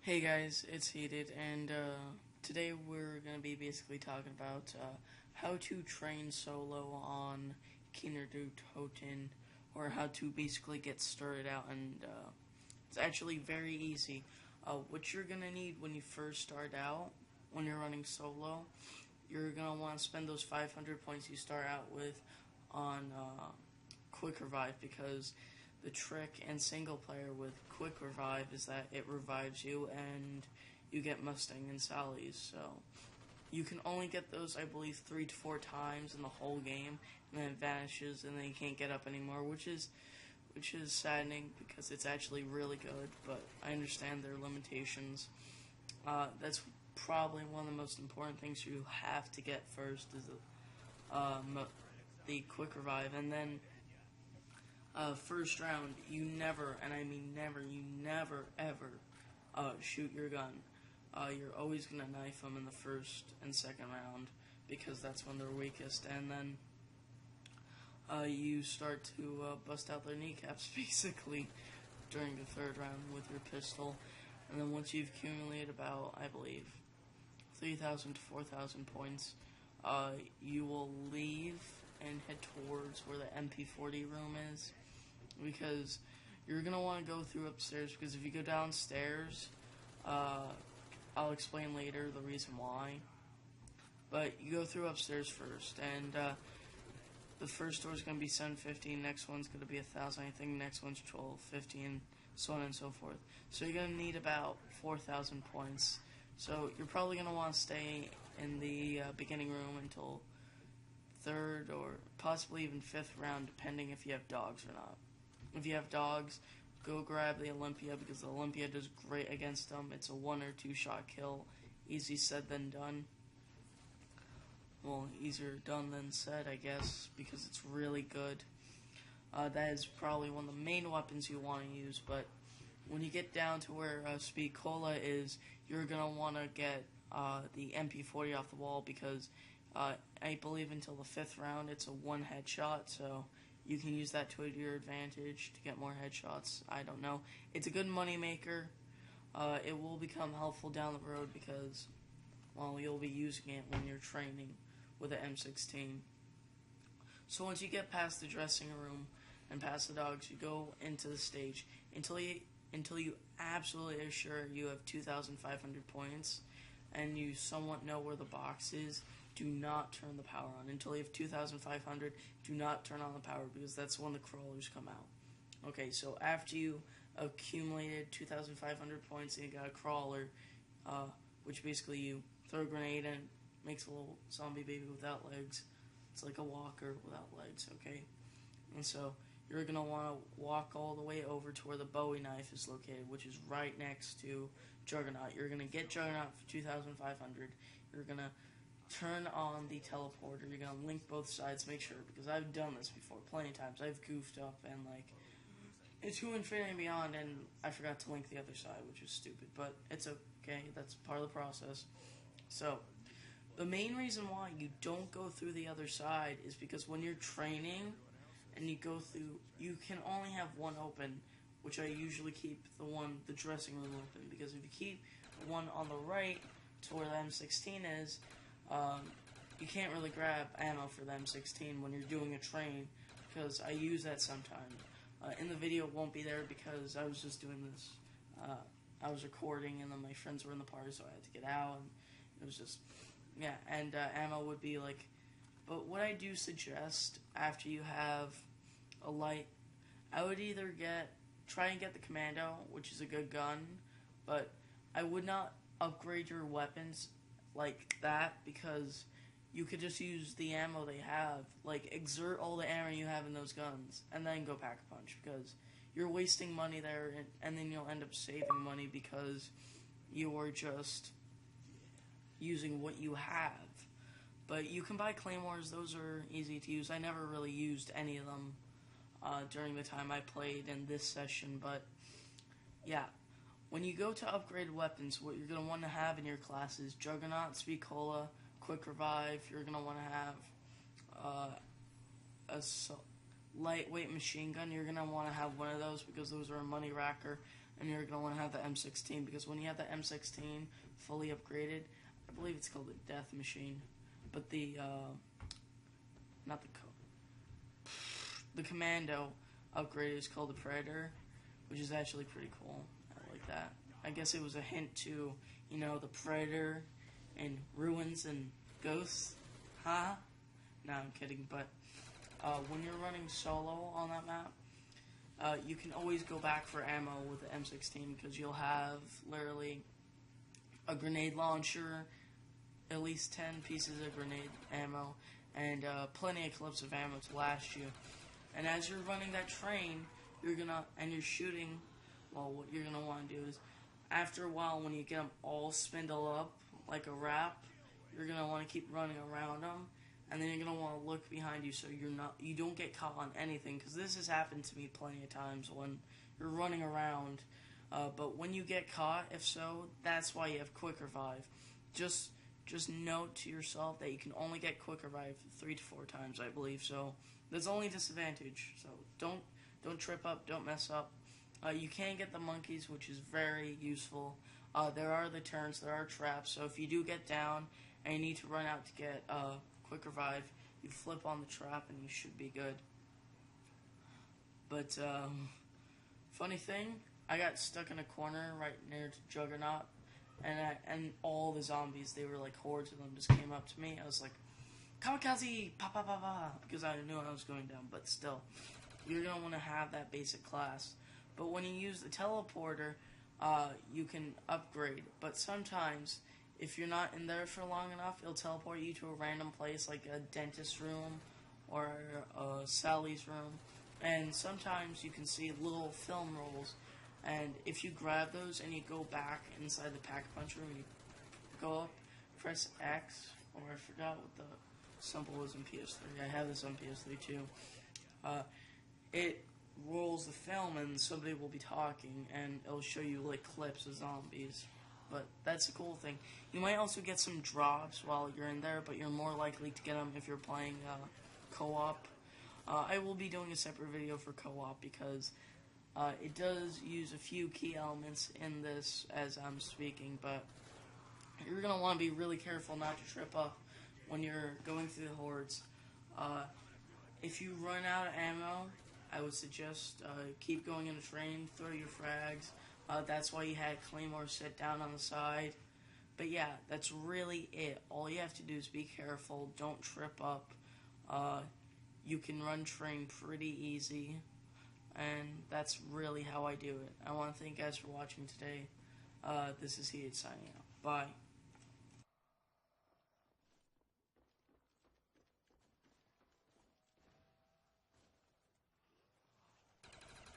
Hey guys, it's Heated, and today we're going to be basically talking about how to train solo on Kino Der Toten, or how to basically get started out, and it's actually very easy. What you're going to need when you first start out, when you're running solo, you're going to want to spend those 500 points you start out with on Quick Revive, because the trick in single player with Quick Revive is that it revives you and you get Mustang and Sally's. So you can only get those, I believe, 3 to 4 times in the whole game, and then it vanishes, and then you can't get up anymore, which is saddening because it's actually really good. But I understand their limitations. That's probably one of the most important things you have to get first is the Quick Revive, and then first round, you never, and I mean never, you never ever shoot your gun. You're always going to knife them in the first and second round because that's when they're weakest, and then you start to bust out their kneecaps basically during the third round with your pistol. And then once you've accumulated about, I believe, 3,000 to 4,000 points, you will leave and head towards where the MP40 room is, because you're going to want to go through upstairs, because if you go downstairs, I'll explain later the reason why, but you go through upstairs first, and the first door is going to be 750, next one's going to be 1,000, I think next one's 12, 15, so on and so forth. So you're going to need about 4,000 points, so you're probably going to want to stay in the beginning room until third or possibly even fifth round, depending if you have dogs or not. If you have dogs, go grab the Olympia, because the Olympia does great against them. It's a 1 or 2 shot kill. Easy said than done. Well, easier done than said, I guess, because it's really good. That is probably one of the main weapons you want to use, but when you get down to where Speed Cola is, you're going to want to get the MP40 off the wall, because I believe until the 5th round it's a 1 headshot, so you can use that to your advantage to get more headshots. I don't know. It's a good money maker. It will become helpful down the road because, well, you'll be using it when you're training with an M16. So once you get past the dressing room and past the dogs, you go into the stage until you absolutely are sure you have 2,500 points and you somewhat know where the box is. Do not turn the power on. Until you have 2,500, do not turn on the power, because that's when the crawlers come out. Okay, so after you accumulated 2,500 points and you got a crawler, which basically you throw a grenade and makes a little zombie baby without legs. It's like a walker without legs, okay? And so you're going to want to walk all the way over to where the Bowie knife is located, which is right next to Juggernaut. You're going to get Juggernaut for 2,500. You're going to turn on the teleporter. You're going to link both sides, make sure, because I've done this before plenty of times. I've goofed up and, like, into Infinity and Beyond, and I forgot to link the other side, which is stupid, but it's okay. That's part of the process. So the main reason why you don't go through the other side is because when you're training and you go through, you can only have one open, which I usually keep the dressing room open, because if you keep the one on the right to where the M16 is, you can't really grab ammo for the M16 when you're doing a train, because I use that sometimes. In the video it won't be there because I was just doing this. I was recording and then my friends were in the party, so I had to get out, and it was just, yeah, and ammo would be like, but what I do suggest after you have a light, I would either try and get the Commando, which is a good gun, but I would not upgrade your weapons like that, because you could just use the ammo they have, like exert all the ammo you have in those guns and then go pack a punch, because you're wasting money there, and then you'll end up saving money because you are just using what you have. But you can buy claymores. Those are easy to use. I never really used any of them during the time I played in this session, but yeah. When you go to upgrade weapons, what you're going to want to have in your class is Juggernaut, Speed Cola, Quick Revive. You're going to want to have a lightweight machine gun. You're going to want to have one of those, because those are a money racker. and you're going to want to have the M16, because when you have the M16 fully upgraded, I believe it's called the Death Machine, but not the Commando upgrade is called the Predator, which is actually pretty cool. I like that. I guess it was a hint to, the Predator and Ruins and Ghosts. Huh? No, I'm kidding, but when you're running solo on that map, you can always go back for ammo with the M16, because you'll have literally a grenade launcher, at least 10 pieces of grenade ammo, and plenty of clips of ammo to last you. And as you're running that train, and you're shooting, well, what you're gonna want to do is, after a while, when you get them all spindled up like a wrap, you're gonna want to keep running around them, and then you're gonna want to look behind you so you don't get caught on anything, because this has happened to me plenty of times when you're running around. But when you get caught, if so, that's why you have quick revive. Just note to yourself that you can only get quick revive 3 to 4 times, I believe. So that's only disadvantage. So don't trip up, don't mess up. You can get the monkeys, which is very useful. There are the turns, there are traps. So if you do get down and you need to run out to get quick revive, you flip on the trap and you should be good. But funny thing, I got stuck in a corner right near Juggernaut, and all the zombies, they were like hordes of them, just came up to me. I was like, kamikaze, pa pa pa pa, because I knew I was going down. But still, you're gonna want to have that basic class. But when you use the teleporter, you can upgrade. But sometimes, if you're not in there for long enough, it'll teleport you to a random place like a dentist room or Sally's room. And sometimes you can see little film rolls. And if you grab those and you go back inside the Pack-a-Punch room, you go up, press X, or I forgot what the symbol was in PS3. I have this on PS3 too. It rolls the film and somebody will be talking, and it'll show you like clips of zombies. But that's a cool thing. You might also get some drops while you're in there, but you're more likely to get them if you're playing co-op. I will be doing a separate video for co-op, because it does use a few key elements in this as I'm speaking, but you're going to want to be really careful not to trip up when you're going through the hordes. If you run out of ammo, I would suggest keep going in the train, throw your frags. That's why you had Claymore sit down on the side. But yeah, that's really it. All you have to do is be careful, don't trip up. You can run train pretty easy. And that's really how I do it. I want to thank you guys for watching today. This is Heated signing out. Bye.